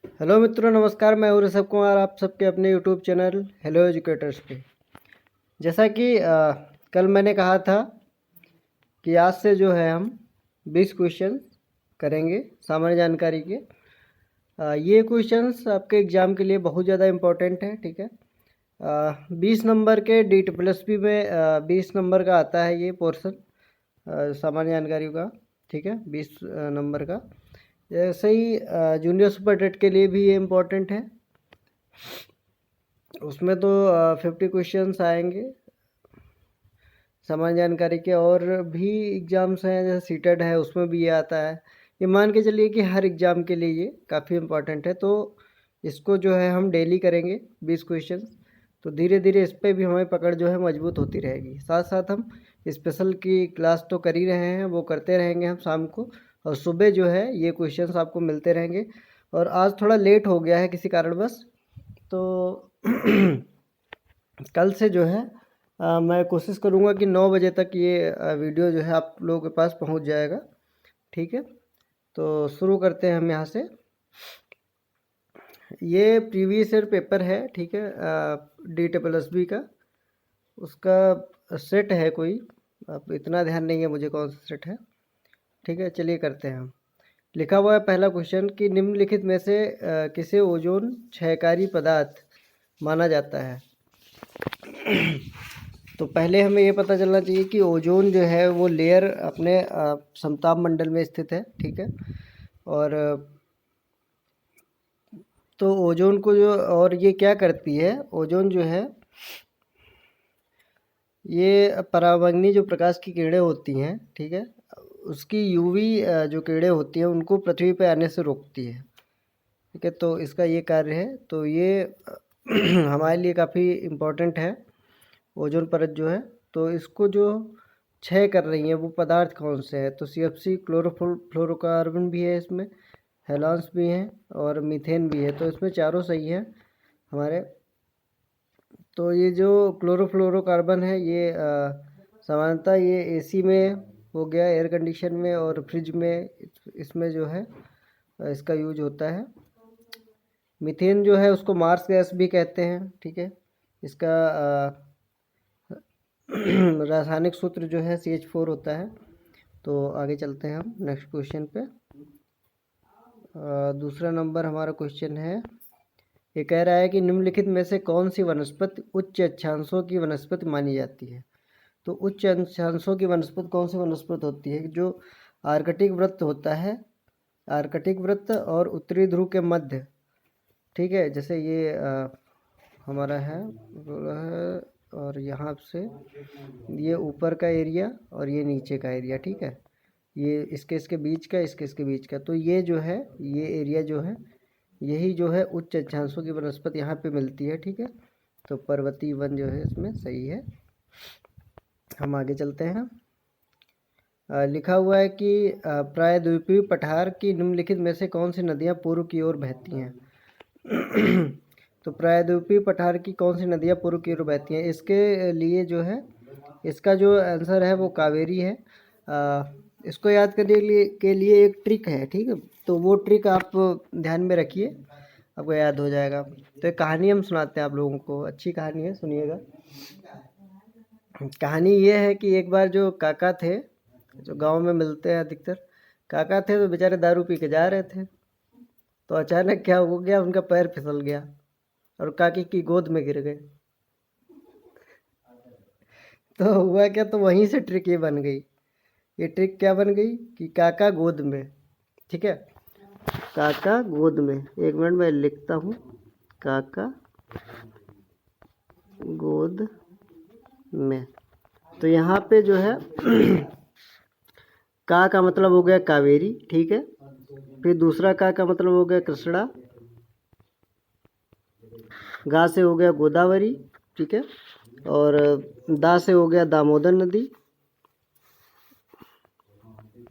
Hello मित्रों, नमस्कार। मैं हूं ऋषभ कुमार, आप सबके अपने यूट्यूब चैनल हेलो एजुकेटर्स पे। जैसा कि कल मैंने कहा था कि आज से जो है हम 20 क्वेश्चन करेंगे सामान्य जानकारी के। ये क्वेश्चंस आपके एग्ज़ाम के लिए बहुत ज़्यादा इम्पोर्टेंट है, ठीक है। 20 नंबर के DSSB में 20 नंबर का आता है ये पोर्शन सामान्य जानकारी का, ठीक है, 20 नंबर का। ऐसे ही जूनियर सुपर टेट के लिए भी ये इम्पोर्टेंट है। उसमें तो 50 क्वेश्चंस आएंगे सामान्य जानकारी के। और भी एग्ज़ाम्स हैं जैसे सीटेट है, उसमें भी ये आता है। ये मान के चलिए कि हर एग्ज़ाम के लिए ये काफ़ी इम्पोर्टेंट है। तो इसको जो है हम डेली करेंगे 20 क्वेश्चंस। तो धीरे धीरे इस पर भी हमें पकड़ जो है मजबूत होती रहेगी। साथ साथ हम स्पेशल की क्लास तो कर ही रहे हैं, वो करते रहेंगे हम शाम को, और सुबह जो है ये क्वेश्चंस आपको मिलते रहेंगे। और आज थोड़ा लेट हो गया है किसी कारणवश, तो कल से जो है मैं कोशिश करूँगा कि 9 बजे तक ये वीडियो जो है आप लोगों के पास पहुँच जाएगा, ठीक है। तो शुरू करते हैं हम यहाँ से। ये प्रीवियस ईयर पेपर है, ठीक है, DSSB का। उसका सेट है कोई, अब इतना ध्यान नहीं है मुझे कौन सा सेट है, ठीक है। चलिए करते हैं हम। लिखा हुआ है पहला क्वेश्चन कि निम्नलिखित में से किसे ओजोन क्षयकारी पदार्थ माना जाता है। तो पहले हमें ये पता चलना चाहिए कि ओजोन जो है वो लेयर अपने समताप मंडल में स्थित है, ठीक है। और तो ओजोन को जो, और ये क्या करती है, ओजोन जो है ये परावैंगनी जो प्रकाश की किरणें होती हैं, ठीक है, उसकी यूवी जो किरणें होती हैं उनको पृथ्वी पे आने से रोकती है, ठीक है। तो इसका ये कार्य है। तो ये हमारे लिए काफ़ी इम्पोर्टेंट है ओजोन परत जो है। तो इसको जो क्षय कर रही है वो पदार्थ कौन से हैं, तो CFC क्लोरोफ्लोरोकार्बन भी है इसमें, हेलॉन्स भी हैं और मीथेन भी है। तो इसमें चारों सही है हमारे। तो ये जो क्लोरोफ्लोरोकार्बन है ये सामान्यतः ये AC में हो गया, एयर कंडीशन में और फ्रिज में, इसमें जो है इसका यूज होता है। मीथेन जो है उसको मार्स गैस भी कहते हैं, ठीक है। इसका रासायनिक सूत्र जो है CH4 होता है। तो आगे चलते हैं हम नेक्स्ट क्वेश्चन पे। दूसरा नंबर हमारा क्वेश्चन है, ये कह रहा है कि निम्नलिखित में से कौन सी वनस्पति उच्च अक्षांशों की वनस्पति मानी जाती है। तो उच्च अक्षांशों की वनस्पति कौन सी वनस्पति होती है, जो आर्कटिक वृत्त होता है, आर्कटिक वृत्त और उत्तरी ध्रुव के मध्य, ठीक है। जैसे ये हमारा है और यहाँ से ये ऊपर का एरिया और ये नीचे का एरिया, ठीक है। ये इसके बीच का, इसके बीच का, तो ये जो है ये एरिया जो है यही जो है उच्च अक्षांशों की वनस्पति यहाँ पे मिलती है, ठीक है। तो पर्वतीय वन जो है इसमें सही है। हम आगे चलते हैं। लिखा हुआ है कि प्रायद्वीपीय पठार की निम्नलिखित में से कौन सी नदियाँ पूर्व की ओर बहती हैं। तो प्रायद्वीपीय पठार की कौन सी नदियाँ पूर्व की ओर बहती हैं, इसके लिए जो है इसका जो आंसर है वो कावेरी है। इसको याद करने के लिए एक ट्रिक है, ठीक है। तो वो ट्रिक आप ध्यान में रखिए, आपको याद हो जाएगा। तो एक कहानी हम सुनाते हैं आप लोगों को, अच्छी कहानी है, सुनिएगा। कहानी ये है कि एक बार जो काका थे, जो गांव में मिलते हैं अधिकतर, काका थे तो बेचारे दारू पी के जा रहे थे। तो अचानक क्या हो गया, उनका पैर फिसल गया और काकी की गोद में गिर गए। तो हुआ क्या, तो वहीं से ट्रिक ये बन गई। ये ट्रिक क्या बन गई कि काका गोद में, ठीक है, काका गोद में। एक मिनट में लिखता हूँ, काका गोद में। तो यहाँ पे जो है का मतलब हो गया कावेरी, ठीक है। फिर दूसरा का मतलब हो गया कृष्णा, गा से हो गया गोदावरी, ठीक है। और दा से हो गया दामोदर नदी,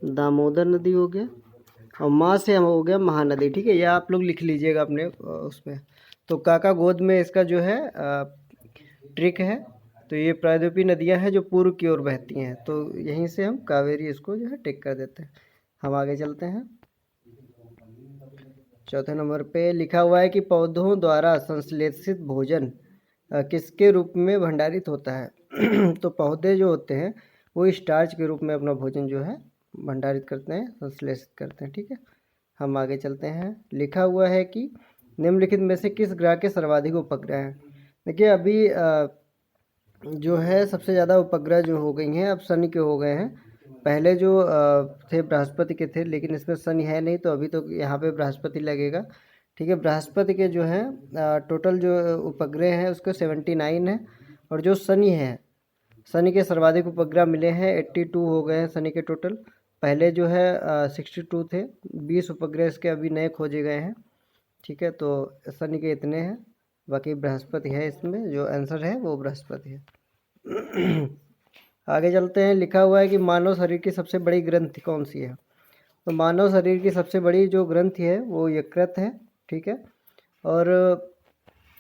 दामोदर नदी हो गया। और माँ से हम हो गया महानदी, ठीक है। ये आप लोग लिख लीजिएगा अपने उसमें। तो काका गोद में इसका जो है ट्रिक है। तो ये प्रायद्वीपीय नदियाँ हैं जो पूर्व की ओर बहती हैं, तो यहीं से हम कावेरी इसको जो है टिक कर देते हैं। हम आगे चलते हैं। चौथे नंबर पे लिखा हुआ है कि पौधों द्वारा संश्लेषित भोजन किसके रूप में भंडारित होता है। तो पौधे जो होते हैं वो स्टार्च के रूप में अपना भोजन जो है भंडारित करते हैं, संश्लेषित करते हैं। ठीक है, हम आगे चलते हैं। लिखा हुआ है कि निम्नलिखित में से किस ग्रह के सर्वाधिक उपग्रह हैं। देखिए अभी जो है सबसे ज़्यादा उपग्रह जो हो गई हैं अब शनि के हो गए हैं। पहले जो थे बृहस्पति के थे, लेकिन इसमें शनि है नहीं, तो अभी तो यहाँ पे बृहस्पति लगेगा। ठीक है, बृहस्पति के जो है टोटल जो उपग्रह हैं उसके 79 है, और जो शनि है, शनि के सर्वाधिक उपग्रह मिले हैं 82 हो गए हैं शनि के टोटल। पहले जो है 62 थे, 20 उपग्रह इसके अभी नए खोजे गए हैं। ठीक है, तो शनि के इतने हैं, बाकी बृहस्पति है, इसमें जो आंसर है वो बृहस्पति है। आगे चलते हैं। लिखा हुआ है कि मानव शरीर की सबसे बड़ी ग्रंथि कौन सी है। तो मानव शरीर की सबसे बड़ी जो ग्रंथि है वो यकृत है। ठीक है, और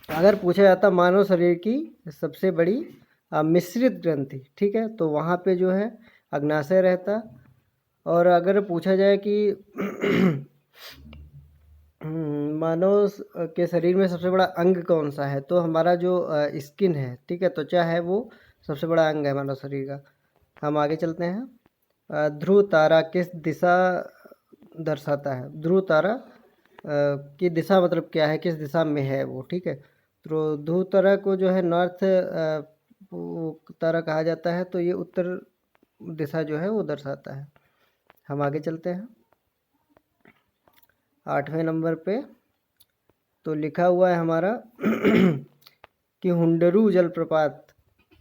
अगर पूछा जाता मानव शरीर की सबसे बड़ी मिश्रित ग्रंथि, ठीक है, तो वहाँ पे जो है अग्नाशय रहता। और अगर पूछा जाए कि मानव के शरीर में सबसे बड़ा अंग कौन सा है, तो हमारा जो स्किन है, ठीक है, त्वचा है, वो सबसे बड़ा अंग है मानव शरीर का। हम आगे चलते हैं। ध्रुव तारा किस दिशा दर्शाता है। ध्रुव तारा की दिशा मतलब क्या है, किस दिशा में है वो। ठीक है, तो ध्रुव तारा को जो है नॉर्थ तारा कहा जाता है, तो ये उत्तर दिशा जो है वो दर्शाता है। हम आगे चलते हैं 8वें नंबर पे। तो लिखा हुआ है हमारा कि हुंडरू जलप्रपात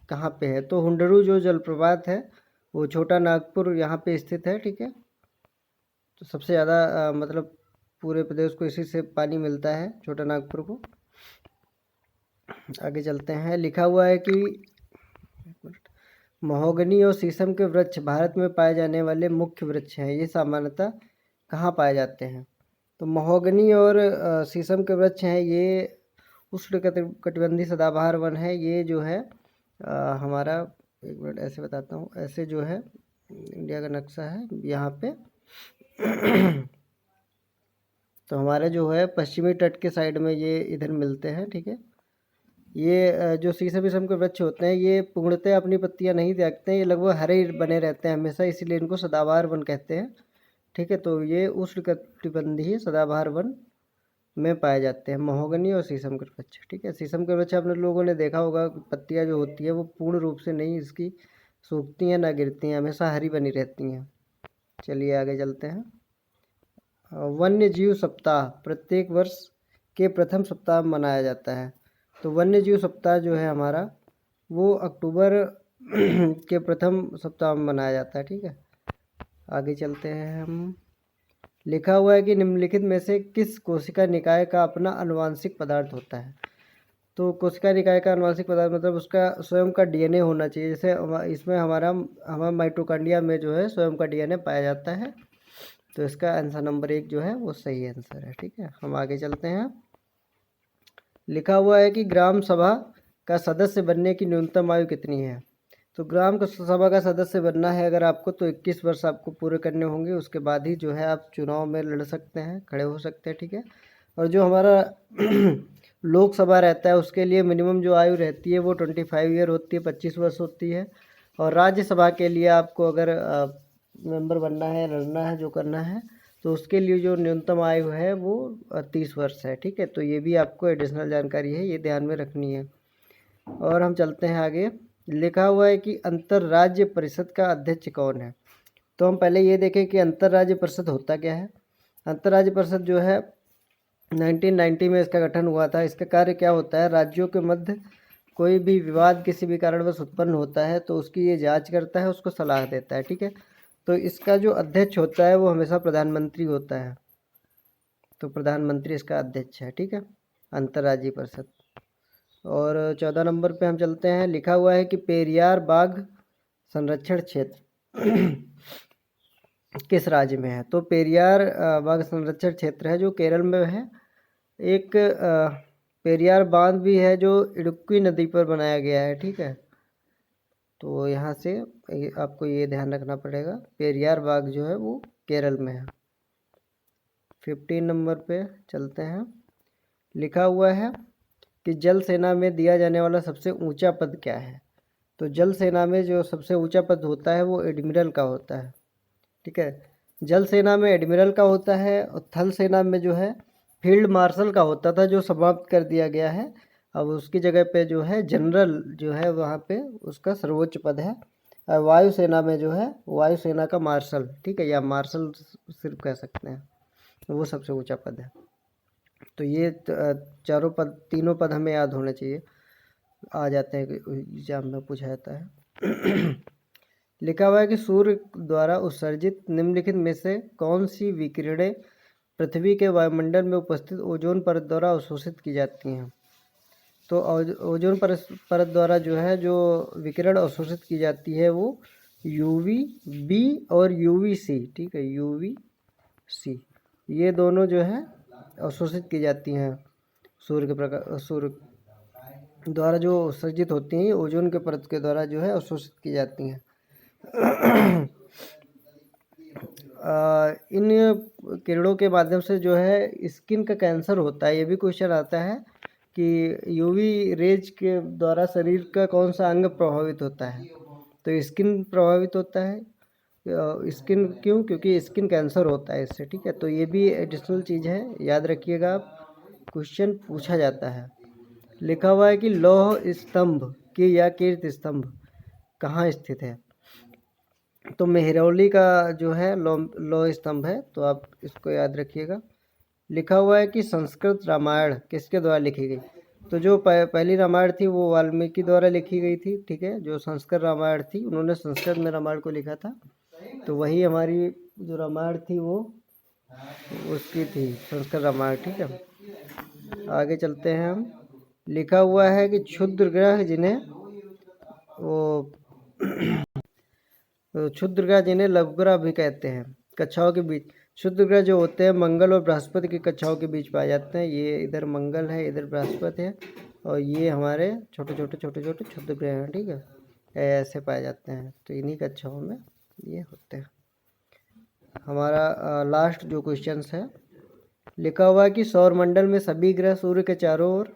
कहाँ पे है। तो हुंडरू जो जलप्रपात है वो छोटा नागपुर यहाँ पे स्थित है। ठीक है, तो सबसे ज़्यादा मतलब पूरे प्रदेश को इसी से पानी मिलता है, छोटा नागपुर को। आगे चलते हैं। लिखा हुआ है कि महोगनी और शीशम के वृक्ष भारत में पाए जाने वाले मुख्य वृक्ष हैं, ये सामान्यतः कहाँ पाए जाते हैं। तो महोगनी और शीशम के वृक्ष हैं, ये उष्णकटिबंधीय सदाबहार वन है। ये जो है हमारा, एक मिनट ऐसे बताता हूँ, ऐसे जो है इंडिया का नक्शा है यहाँ पे। तो हमारे जो है पश्चिमी तट के साइड में ये इधर मिलते हैं। ठीक है, ये जो शीशम वीशम के वृक्ष होते हैं ये पूर्णतः अपनी पत्तियां नहीं त्यागते हैं, ये लगभग हरे ही बने रहते हैं हमेशा, इसीलिए इनको सदाबहार वन कहते हैं। ठीक है, तो ये उष्णकटिबंधीय सदाबहार वन में पाए जाते हैं, महोगनी और शीशम के वृक्ष। ठीक है, शीशम के वृक्ष आपने लोगों ने देखा होगा, पत्तियां जो होती है वो पूर्ण रूप से नहीं इसकी सूखती हैं ना गिरती हैं, हमेशा हरी बनी रहती हैं। चलिए आगे चलते हैं। वन्य जीव सप्ताह प्रत्येक वर्ष के प्रथम सप्ताह में मनाया जाता है। तो वन्य जीव सप्ताह जो है हमारा वो अक्टूबर के प्रथम सप्ताह में मनाया जाता है। ठीक है, आगे चलते हैं हम। लिखा हुआ है कि निम्नलिखित में से किस कोशिका निकाय का अपना आनुवांशिक पदार्थ होता है। तो कोशिका निकाय का आनुवांशिक पदार्थ मतलब उसका स्वयं का डीएनए होना चाहिए। जैसे इसमें हमारा माइटोकॉन्ड्रिया में जो है स्वयं का डीएनए पाया जाता है। तो इसका आंसर नंबर 1 जो है वो सही आंसर है। ठीक है, हम आगे चलते हैं। लिखा हुआ है कि ग्राम सभा का सदस्य बनने की न्यूनतम आयु कितनी है। तो ग्राम सभा का सदस्य बनना है अगर आपको, तो 21 वर्ष आपको पूरे करने होंगे, उसके बाद ही जो है आप चुनाव में लड़ सकते हैं, खड़े हो सकते हैं। ठीक है, और जो हमारा लोकसभा रहता है उसके लिए मिनिमम जो आयु रहती है वो 25 ईयर होती है, 25 वर्ष होती है। और राज्यसभा के लिए आपको अगर मेंबर बनना है, लड़ना है, जो करना है, तो उसके लिए जो न्यूनतम आयु है वो 30 वर्ष है। ठीक है, तो ये भी आपको एडिशनल जानकारी है, ये ध्यान में रखनी है। और हम चलते हैं आगे। लिखा हुआ है कि अंतर्राज्य परिषद का अध्यक्ष कौन है। तो हम पहले ये देखें कि अंतर्राज्य परिषद होता क्या है। अंतर्राज्य परिषद जो है 1990 में इसका गठन हुआ था। इसका कार्य क्या होता है, राज्यों के मध्य कोई भी विवाद किसी भी कारणवश उत्पन्न होता है तो उसकी ये जांच करता है, उसको सलाह देता है। ठीक है, तो इसका जो अध्यक्ष होता है वो हमेशा प्रधानमंत्री होता है। तो प्रधानमंत्री इसका अध्यक्ष है। ठीक है, अंतर्राज्यीय परिषद। और 14 नंबर पे हम चलते हैं। लिखा हुआ है कि पेरियार बाघ संरक्षण क्षेत्र किस राज्य में है। तो पेरियार बाघ संरक्षण क्षेत्र है जो केरल में है। एक पेरियार बांध भी है जो इडुक्की नदी पर बनाया गया है। ठीक है, तो यहाँ से आपको ये ध्यान रखना पड़ेगा, पेरियार बाघ जो है वो केरल में है। 15 नंबर पे चलते हैं। लिखा हुआ है कि जल सेना में दिया जाने वाला सबसे ऊंचा पद क्या है। तो जल सेना में जो सबसे ऊंचा पद होता है वो एडमिरल का होता है। ठीक है, जल सेना में एडमिरल का होता है, और थल सेना में जो है फील्ड मार्शल का होता था, जो समाप्त कर दिया गया है। अब उसकी जगह पे जो है जनरल जो है वहाँ पे उसका सर्वोच्च पद है। और वायुसेना में जो है वायुसेना का मार्शल, ठीक है, या मार्शल सिर्फ कह सकते हैं, वो सबसे ऊंचा पद है। तो ये चारों पद, तीनों पद हमें याद होने चाहिए, आ जाते हैं एग्जाम में पूछा जाता है। लिखा हुआ है कि सूर्य द्वारा उत्सर्जित निम्नलिखित में से कौन सी विकिरणें पृथ्वी के वायुमंडल में उपस्थित ओजोन परत द्वारा अवशोषित की जाती हैं। तो ओजोन परत द्वारा जो है जो विकिरण अवशोषित की जाती है वो यूवी बी और यूवी सी, ठीक है, यूवी सी, ये दोनों जो है अवशोषित की जाती हैं सूर्य के प्रकाश, सूर्य द्वारा जो उत्सर्जित होती हैं, ओजोन के परत के द्वारा जो है अवशोषित की जाती हैं। इन किरणों के माध्यम से जो है स्किन का कैंसर होता है। ये भी क्वेश्चन आता है कि यूवी रेज के द्वारा शरीर का कौन सा अंग प्रभावित होता है। तो स्किन प्रभावित होता है। स्किन क्यों? क्योंकि स्किन कैंसर होता है इससे, ठीक है। तो ये भी एडिशनल चीज़ है, याद रखिएगा, क्वेश्चन पूछा जाता है। लिखा हुआ है कि लौह स्तंभ की या कीर्ति स्तंभ कहाँ स्थित है। तो मेहरौली का जो है लौह स्तंभ है, तो आप इसको याद रखिएगा। लिखा हुआ है कि संस्कृत रामायण किसके द्वारा लिखी गई। तो जो पहली रामायण थी वो वाल्मीकि द्वारा लिखी गई थी, ठीक है। जो संस्कृत रामायण थी उन्होंने संस्कृत में रामायण को लिखा था, तो वही हमारी जो रामायण थी वो उसकी थी, संस्कृत रामायण, ठीक है। आगे चलते हैं हम। लिखा हुआ है कि क्षुद्र ग्रह जिन्हें वो क्षुद्र ग्रह जिन्हें लघु ग्रह भी कहते हैं, कक्षाओं के बीच क्षुद्र ग्रह जो होते हैं मंगल और बृहस्पति की कक्षाओं के बीच पाए जाते हैं। ये इधर मंगल है, इधर बृहस्पति है, और ये हमारे छोटे छोटे क्षुद्र ग्रह हैं, ठीक है, ऐसे पाए जाते हैं। तो इन्हीं कक्षाओं में ये होते हैं। हमारा लास्ट जो क्वेश्चन है, लिखा हुआ है कि सौरमंडल में सभी ग्रह सूर्य के चारों ओर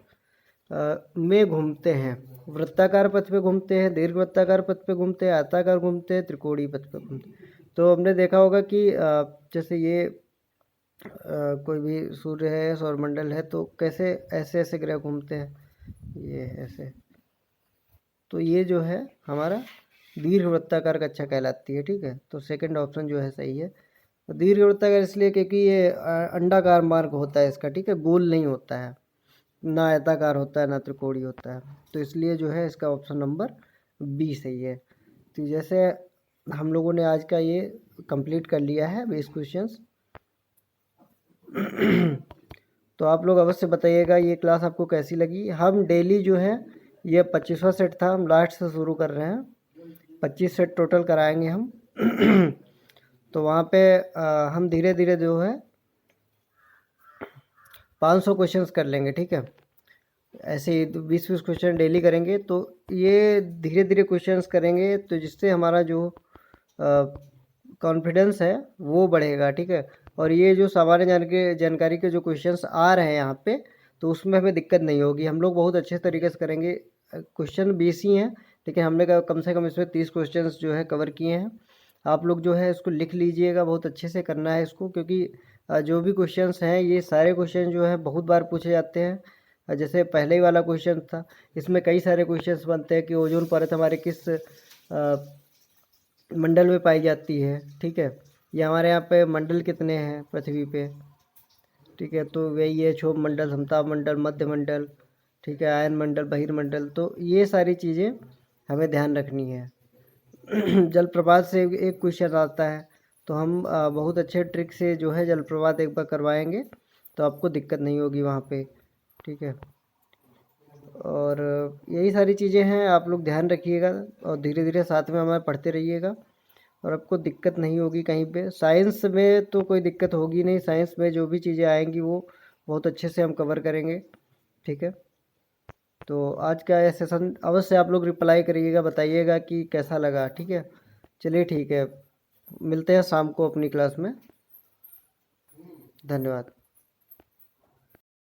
में घूमते हैं। वृत्ताकार पथ पे घूमते हैं, दीर्घ वृत्ताकार पथ पे घूमते हैं, आयताकार घूमते हैं, त्रिकोणीय पथ पे घूमते हैं। तो हमने देखा होगा कि जैसे ये कोई भी सूर्य है, सौरमंडल है, तो कैसे ऐसे ऐसे ग्रह घूमते हैं, ये ऐसे। तो ये जो है हमारा दीर्घ वृत्ताकार कक्षा कहलाती है, ठीक है। तो सेकंड ऑप्शन जो है सही है। दीर्घ वृत्ताकार इसलिए क्योंकि ये अंडाकार मार्ग होता है इसका, ठीक है, गोल नहीं होता है, ना आयताकार होता है, ना त्रिकोणीय होता है। तो इसलिए जो है इसका ऑप्शन नंबर बी सही है। तो जैसे हम लोगों ने आज का ये कंप्लीट कर लिया है 20 क्वेश्चंस। तो आप लोग अवश्य बताइएगा ये क्लास आपको कैसी लगी। हम डेली जो है ये 25वां सेट था, हम लास्ट से शुरू कर रहे हैं, 25 सेट टोटल कराएंगे हम। तो वहाँ पे हम धीरे धीरे जो है 500 क्वेश्चंस कर लेंगे, ठीक है। ऐसे 20-20 क्वेश्चन डेली करेंगे। तो ये धीरे धीरे क्वेश्चंस करेंगे, तो जिससे हमारा जो कॉन्फिडेंस है वो बढ़ेगा, ठीक है। और ये जो सामान्य जानकारी के जो क्वेश्चंस आ रहे हैं यहाँ पे, तो उसमें हमें दिक्कत नहीं होगी। हम लोग बहुत अच्छे तरीके से करेंगे। क्वेश्चन 20 ही हैं, लेकिन हमने कम से कम इसमें 30 क्वेश्चंस जो है कवर किए हैं। आप लोग जो है इसको लिख लीजिएगा, बहुत अच्छे से करना है इसको, क्योंकि जो भी क्वेश्चंस हैं ये सारे क्वेश्चन जो है बहुत बार पूछे जाते हैं। जैसे पहले ही वाला क्वेश्चन था, इसमें कई सारे क्वेश्चंस बनते हैं कि ओजोन परत हमारे किस मंडल में पाई जाती है, ठीक है। ये हमारे यहाँ पे मंडल कितने हैं पृथ्वी पे, ठीक है। तो वही है क्षोभ मंडल, समताप मंडल, मध्य मंडल, ठीक है, आयन मंडल, बहिर्मंडल। तो ये सारी चीज़ें हमें ध्यान रखनी है। जलप्रपात से एक क्वेश्चन आता है, तो हम बहुत अच्छे ट्रिक से जो है जलप्रपात एक बार करवाएंगे, तो आपको दिक्कत नहीं होगी वहाँ पे, ठीक है। और यही सारी चीज़ें हैं, आप लोग ध्यान रखिएगा और धीरे धीरे साथ में हमारे पढ़ते रहिएगा, और आपको दिक्कत नहीं होगी कहीं पे। साइंस में तो कोई दिक्कत होगी नहीं, साइंस में जो भी चीज़ें आएंगी वो बहुत अच्छे से हम कवर करेंगे, ठीक है। तो आज का ये सेशन अवश्य आप लोग रिप्लाई करिएगा, बताइएगा कि कैसा लगा, ठीक है। चलिए ठीक है, मिलते हैं शाम को अपनी क्लास में। धन्यवाद।